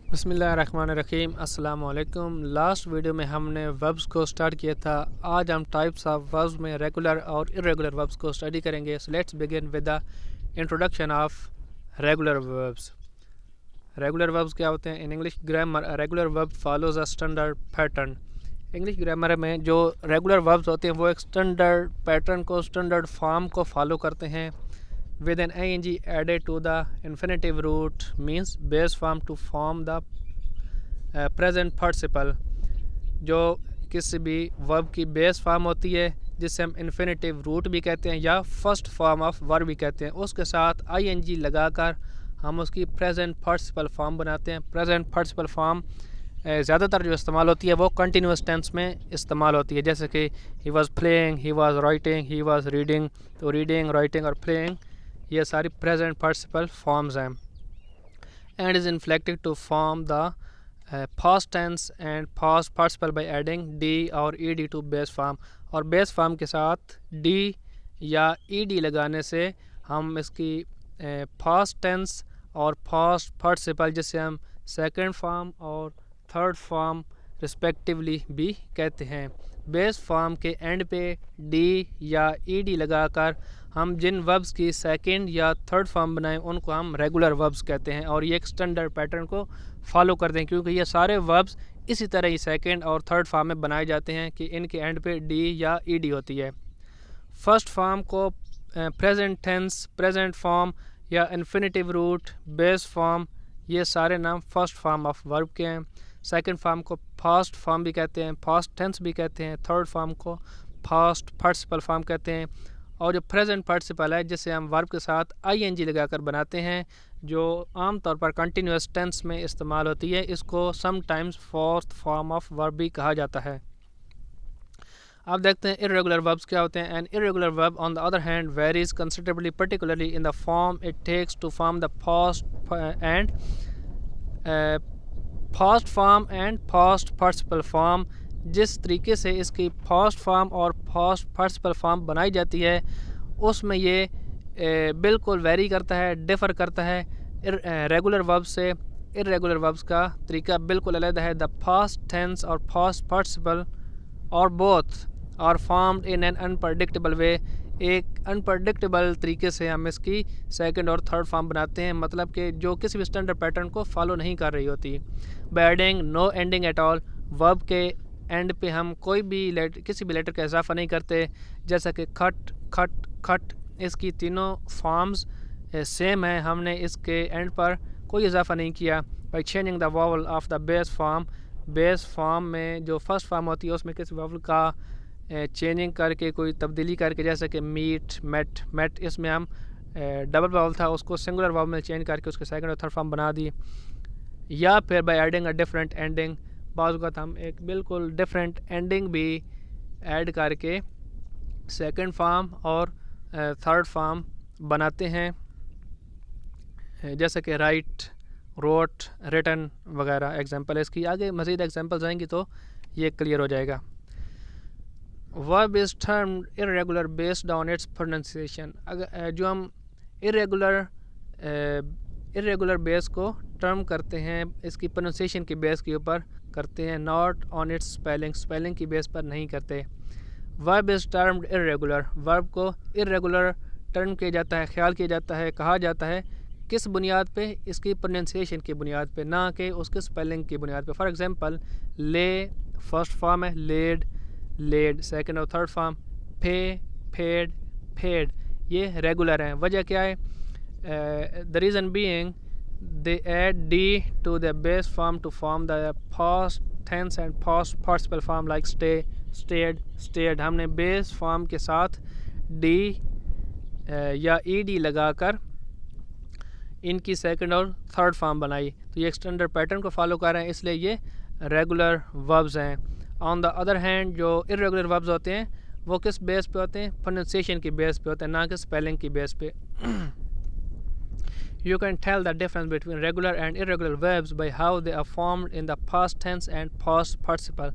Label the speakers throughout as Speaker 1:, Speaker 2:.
Speaker 1: बिस्मिल्लाहिर्रहमानिर्रहीम अस्सलाम वालेकुम। लास्ट वीडियो में हमने वर्ब्स को स्टार्ट किया था। आज हम टाइप्स ऑफ वर्ब्स में रेगुलर और इरेगुलर वर्ब्स को स्टडी करेंगे। So let's begin with the introduction of regular verbs. Regular verbs क्या होते हैं? In English grammar regular verb follows a standard pattern. English grammar में जो रेगुलर वर्ब्स होते हैं वो एक स्टैंडर्ड पैटर्न को, स्टैंडर्ड फॉर्म को फॉलो करते हैं with an ing added to the infinitive root means base form to form the present participle। जो किसी भी वर्ब की बेस फॉर्म होती है जिसे हम इन्फिनेटिव रूट भी कहते हैं या फर्स्ट फॉर्म ऑफ वर्ब भी कहते हैं, उसके साथ ing लगाकर हम उसकी प्रेजेंट पार्टिसिपल फॉर्म बनाते हैं। प्रेजेंट पार्टिसिपल फॉर्म ज़्यादातर जो इस्तेमाल होती है वो कंटिन्यूस टेंस में इस्तेमाल होती है, जैसे कि he was playing, he was writing, he was reading. तो रीडिंग, राइटिंग और प्लेइंग ये सारी प्रेजेंट पार्टिसिपल फॉर्म्स हैं। And is inflected to form the past tense and past participle by adding D और E D to base form. और base form के साथ D या ई डी लगाने से हम इसकी पास्ट टेंस और पास्ट पार्टिसिपल जिसे हम सेकेंड फॉर्म और थर्ड फॉर्म रिस्पेक्टिवली भी कहते हैं। बेस फॉर्म के एंड पे डी या ई डी लगाकर हम जिन वर्ब्स की सेकंड या थर्ड फॉर्म बनाएं उनको हम रेगुलर वर्ब्स कहते हैं, और ये एक स्टैंडर्ड पैटर्न को फॉलो करते हैं क्योंकि ये सारे वर्ब्स इसी तरह ही सेकंड और थर्ड फॉर्म में बनाए जाते हैं कि इनके एंड पे डी या ई डी होती है। फर्स्ट फॉर्म को प्रेजेंट टेंस, प्रेजेंट फॉर्म या इन्फिनेटिव रूट, बेस फॉर्म, ये सारे नाम फर्स्ट फॉर्म ऑफ वर्ब के हैं। सेकंड फॉर्म को फास्ट फॉर्म भी कहते हैं, फास्ट टेंस भी कहते हैं। थर्ड फॉर्म को फास्ट पार्टिसिपल फॉर्म कहते हैं। और जो प्रेजेंट पार्टिसिपल है जिसे हम वर्ब के साथ ing लगाकर बनाते हैं, जो आमतौर पर कंटिन्यूस टेंस में इस्तेमाल होती है, इसको sometimes fourth form of verb भी कहा जाता है। अब देखते हैं इरेगुलर वर्ब्स क्या होते हैं। An irregular verb on the other hand varies considerably particularly in the form it takes to form the past and fast form and fast participle form. जिस तरीके से इसकी फास्ट फॉर्म और फास्ट पार्टिसिपल फॉर्म बनाई जाती है उसमें ये बिल्कुल वेरी करता है, डिफ़र करता है रेगुलर वर्ब से। इरेगुलर वर्ब्स का तरीका बिल्कुल अलग है। द फास्ट टेंस और फास्ट पार्टिसिपल और both are formed in an unpredictable way. एक अनप्रडिक्टेबल तरीके से हम इसकी सेकंड और थर्ड फॉर्म बनाते हैं, मतलब कि जो किसी भी स्टैंडर्ड पैटर्न को फॉलो नहीं कर रही होती। By adding no ending at all, verb के एंड पे हम कोई भी किसी भी लेटर का इजाफा नहीं करते, जैसा कि खट, खट, खट। इसकी तीनों फॉर्म्स सेम है, हमने इसके एंड पर कोई इजाफा नहीं किया। By changing the vowel of the base form, base form में जो फर्स्ट फॉर्म होती है उसमें किसी वॉवल का चेंजिंग करके, कोई तब्दीली करके, जैसे कि मीट, मेट, मेट, इसमें हम डबल वॉवल था उसको सिंगुलर वॉवल में चेंज करके उसके सेकंड और थर्ड फॉर्म बना दी। या फिर by adding a different ending, बाज़ वक़्त हम एक बिल्कुल डिफरेंट एंडिंग भी ऐड करके सेकंड फॉर्म और थर्ड फॉर्म बनाते हैं, जैसे कि राइट, रोट, रिटन वगैरह एग्जांपल है इसकी। आगे मज़ीद एग्जांपल्स आएंगी तो ये क्लियर हो जाएगा। Verb is termed irregular based on it's pronunciation. अगर जो हम इरेगुलर बेस को टर्म करते हैं इसकी प्रोनाउंसिएशन की बेस के ऊपर करते हैं, not on it's spelling, spelling की बेस पर नहीं करते। Verb is termed irregular, verb को इरेगुलर टर्म किया जाता है, ख्याल किया जाता है, कहा जाता है किस बुनियाद पे? इसकी प्रोनाउंसिएशन की बुनियाद पे, ना कि उसके स्पेलिंग की बुनियाद पे। फॉर एग्जांपल ले फर्स्ट फॉर्म है, लेड, लेड, सेकंड और थर्ड फॉर्म फे, फेड, फेड, ये रेगुलर हैं। वजह क्या है? The reason being they add d to the base form to form the past tense and past participle form like stay, stayed, stayed। हमने base form के साथ d या ed लगाकर इनकी सेकंड और थर्ड फॉर्म बनाई, तो ये स्टैंडर्ड पैटर्न को फॉलो कर रहे हैं, इसलिए ये रेगुलर वर्ब्स हैं। ऑन द अदर हैंड जो इरेगुलर वर्ब्स होते हैं वो किस बेस पे होते हैं? प्रोनाउंसिएशन की बेस पे होते हैं, ना कि स्पेलिंग की बेस पे। You can tell the difference between regular and irregular verbs by how they are formed in the past tense and past participle।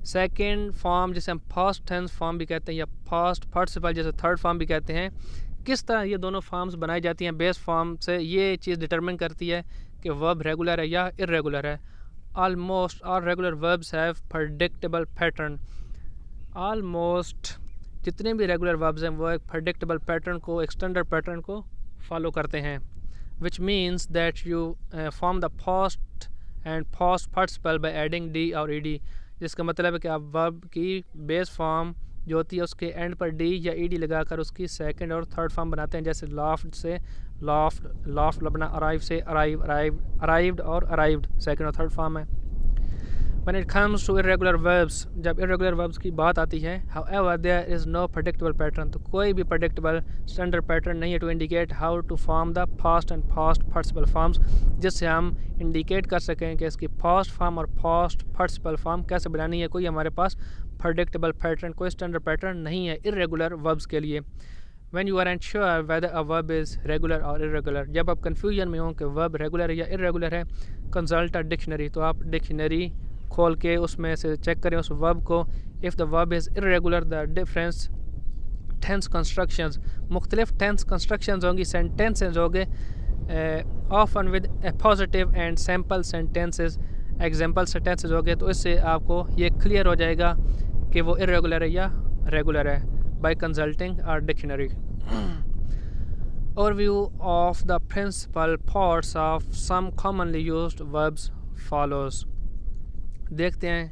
Speaker 1: Second form जिसे हम past tense फॉर्म भी कहते हैं या past participle जैसे third form भी कहते हैं, किस तरह ये दोनों फॉर्म्स बनाई जाती हैं बेस फॉर्म से, ये चीज़ डिटरमिन करती है कि वर्ब रेगुलर है या इरेगुलर है। Almost all regular verbs have predictable pattern. Almost जितने भी रेगुलर वर्ब्स हैं वो एक प्रेडिक्टेबल पैटर्न को, एक स्टैंडर्ड पैटर्न को फॉलो करते हैं, which means that you form the past and past participle by adding D और ई डी, जिसका मतलब है कि आप वर्ब की बेस फॉर्म जो होती है उसके एंड पर डी या ई डी लगाकर उसकी सेकंड और थर्ड फॉर्म बनाते हैं। जैसे लाफ्ट से लाफ्ट लगना, अराइव से अराइव्ड और अराइव्ड सेकंड और थर्ड फॉर्म है। When it comes to irregular verbs, जब irregular verbs की बात आती है, however there is no predictable pattern, तो कोई भी predictable standard pattern नहीं है to indicate how to form the past and past participle forms, जिससे हम indicate कर सकें कि इसकी past form और past participle form कैसे बनानी है। कोई हमारे पास predictable pattern, कोई standard pattern नहीं है irregular verbs के लिए। When you are unsure whether a verb is regular or irregular, जब आप confusion में हो कि verb regular है या irregular है, consult a dictionary, तो आप डिक्शनरी खोल के उसमें से चेक करें उस वर्ब को। If the verb is irregular the difference tense constructions, मुख्तलिफ टेंस कंस्ट्रक्शंस होंगी, सेंटेंसेस होंगे often with a positive and sample sentences, example sentences होंगे, तो इससे आपको ये क्लियर हो जाएगा कि वो इरेगुलर है या रेगुलर है by consulting our dictionary. Overview of the principal parts of some commonly used verbs follows. देखते हैं।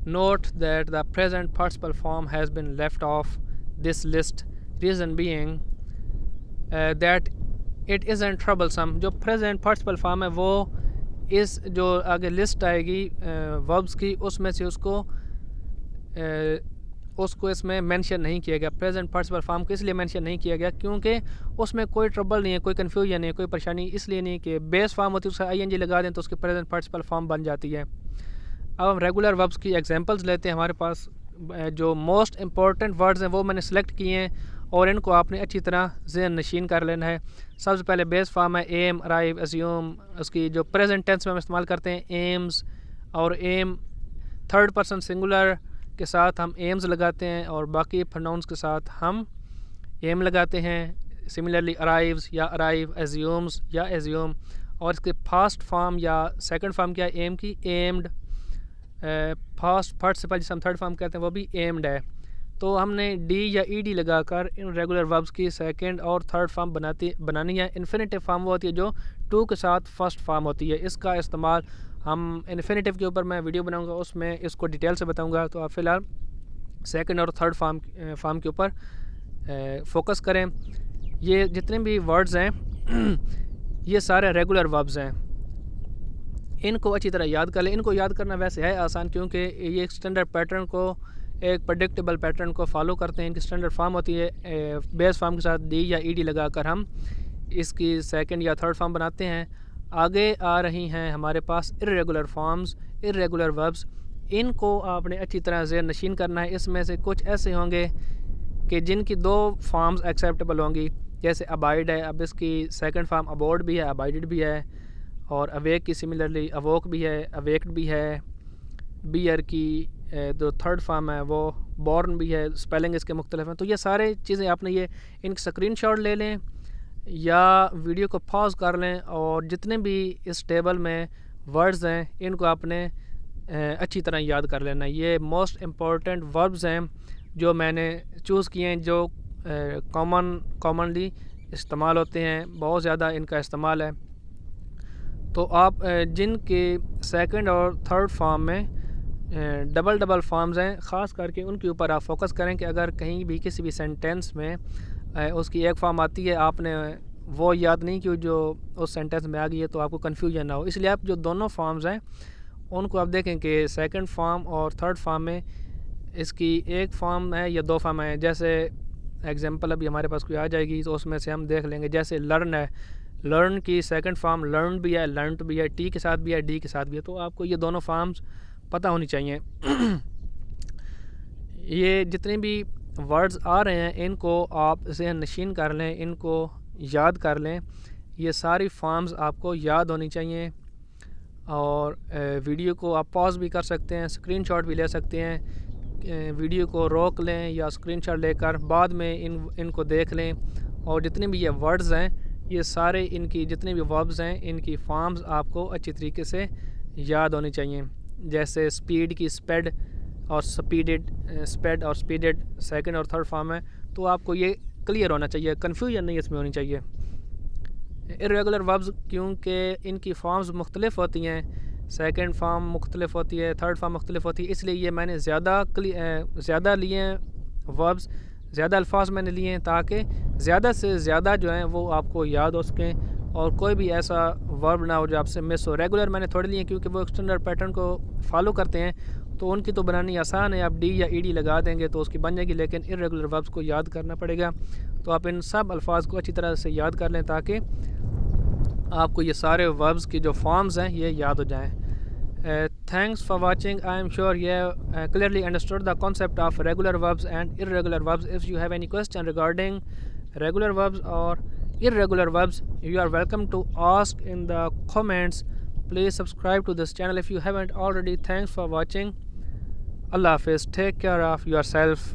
Speaker 1: Note that the present participle form has been left off this list, reason being that it isn't troublesome. जो present participle form है वो इस जो आगे list आएगी verbs की उसमें से उसको इसमें मेंशन नहीं किया गया। प्रेजेंट पार्टिसिपल फॉर्म को इसलिए मेंशन नहीं किया गया क्योंकि उसमें कोई ट्रबल नहीं है, कोई कन्फ्यूजन नहीं है, कोई परेशानी इसलिए नहीं कि बेस फॉर्म होती है उसका ING लगा दें तो उसकी प्रेजेंट पार्टिसिपल फॉर्म बन जाती है। अब हम रेगुलर वर्ब्स की एग्जांपल्स लेते हैं। हमारे पास जो मोस्ट इंपॉर्टेंट वर्ड्स हैं वो मैंने सेलेक्ट किए हैं और इनको आपने अच्छी तरह ज़हन नशीन कर लेना है। सबसे पहले बेस फॉर्म है एम, अराइव, अज्यूम। उसकी जो प्रेजेंट टेंस में हम इस्तेमाल करते हैं एम्स और एम, थर्ड पर्सन सिंगुलर के साथ हम एम्स लगाते हैं और बाकी प्रोनाउंस के साथ हम एम लगाते हैं। सिमिलरली अराइव्स या अराइव, अज्यूम्स या अज्यूम। और इसके फास्ट फॉर्म या सेकंड फॉर्म क्या है एम की, एम्ड। फास्ट पार्टिसिपल जिसे हम थर्ड फॉर्म कहते हैं वो भी एम्ड है। तो हमने डी या ईडी लगाकर इन रेगुलर वर्ब्स की सेकंड और थर्ड फॉर्म बनानी है। इन्फिनेटिव फॉर्म वो होती है जो टू के साथ फर्स्ट फॉर्म होती है। इसका इस्तेमाल हम इन्फिनेटिव के ऊपर मैं वीडियो बनाऊंगा, उसमें इसको डिटेल से बताऊंगा। तो आप फ़िलहाल सेकंड और थर्ड फॉर्म के ऊपर फोकस करें। ये जितने भी वर्ड्स हैं ये सारे रेगुलर वर्ब्स हैं, इनको अच्छी तरह याद कर लें। इनको याद करना वैसे है आसान क्योंकि ये एक स्टैंडर्ड पैटर्न को, एक प्रेडिक्टेबल पैटर्न को फॉलो करते हैं। इनकी स्टैंडर्ड फॉर्म होती है बेस फॉर्म के साथ डी या ईडी लगाकर हम इसकी सेकंड या थर्ड फॉर्म बनाते हैं। आगे आ रही हैं हमारे पास इर्रेगुलर फॉर्म्स, इर्रेगुलर वर्ब्स। इनको आपने अच्छी तरह ज़हन नशीन करना है। इसमें से कुछ ऐसे होंगे कि जिनकी दो फॉर्म्स एक्सेप्टेबल होंगी, जैसे अबाइड है, अब इसकी सेकंड फॉर्म अबोर्ड भी है, अबाइडेड भी है। और अवेक की सिमिलरली अवोक भी है, अवेक्ड भी है। बियर की जो थर्ड फॉर्म है वो बॉर्न भी है, स्पेलिंग इसके मुख्तलिफ हैं। तो ये सारे चीज़ें आपने ये इनकी स्क्रीनशॉट ले लें या वीडियो को पॉज कर लें और जितने भी इस टेबल में वर्ड्स हैं इनको आपने अच्छी तरह याद कर लेना। ये मोस्ट इम्पॉर्टेंट वर्ब्स हैं जो मैंने चूज़ किए हैं, जो कॉमनली इस्तेमाल होते हैं, बहुत ज़्यादा इनका इस्तेमाल है। तो आप जिनके सेकंड और थर्ड फॉर्म में डबल फॉर्म्स हैं, ख़ास करके उनके ऊपर आप फोकस करें कि अगर कहीं भी किसी भी सेंटेंस में उसकी एक फॉर्म आती है, आपने वो याद नहीं कि जो उस सेंटेंस में आ गई है, तो आपको कन्फ्यूजन ना हो। इसलिए आप जो दोनों फॉर्म्स हैं उनको आप देखें कि सेकंड फॉर्म और थर्ड फॉर्म में इसकी एक फॉर्म है या दो फॉर्म है। जैसे एग्जांपल अभी हमारे पास कोई आ जाएगी तो उसमें से हम देख लेंगे। जैसे लर्न है, लर्न की सेकंड फॉर्म लर्न भी है, लर्नट भी है, टी के साथ भी है, डी के साथ भी है। तो आपको ये दोनों फॉर्म्स पता होनी चाहिए। ये जितने भी वर्ड्स आ रहे हैं इनको आप ज़हन नशीन कर लें, इनको याद कर लें। ये सारी फॉर्म्स आपको याद होनी चाहिए। और वीडियो को आप पॉज भी कर सकते हैं, स्क्रीनशॉट भी ले सकते हैं। वीडियो को रोक लें या स्क्रीनशॉट लेकर बाद में इनको देख लें और जितने भी ये वर्ड्स हैं ये सारे इनकी जितने भी वर्ब्स हैं इनकी फॉर्म्स आपको अच्छी तरीके से याद होनी चाहिए। जैसे स्पीड की स्पेड और स्पीडेड, स्पेड और स्पीडेड सेकंड और थर्ड फॉर्म है, तो आपको ये क्लियर होना चाहिए, कन्फ्यूजन नहीं इसमें होनी चाहिए। इर्रेगुलर वर्ब्स क्योंकि इनकी फॉर्म्स मुख्तलिफ होती हैं, सेकंड फॉर्म मुख्तलिफ होती है, थर्ड फॉर्म मुख्तलिफ होती है, इसलिए ये मैंने ज़्यादा लिए हैं वर्ब्स, ज़्यादा अल्फाज मैंने लिए हैं ताकि ज़्यादा से ज़्यादा जो हैं वो आपको याद हो सकें और कोई भी ऐसा वर्ब ना हो जो आपसे मिस हो। रेगुलर मैंने थोड़े लिए क्योंकि वो एक्सटेंडर पैटर्न को फॉलो करते हैं, तो उनकी तो बनानी आसान है, आप डी या ईडी लगा देंगे तो उसकी बन जाएगी, लेकिन इर्रेगुलर वर्ब्स को याद करना पड़ेगा। तो आप इन सब अल्फाज को अच्छी तरह से याद कर लें ताकि आपको ये सारे वर्ब्स की जो फॉर्म्स हैं ये याद हो जाएं। Thanks for watching. I am sure you have clearly understood the concept of regular verbs and irregular verbs. If you have any question regarding regular verbs or irregular verbs, you are welcome to ask in the comments. Please subscribe to this channel if you haven't already. Thanks for watching. Allah Hafiz. Take care of yourself.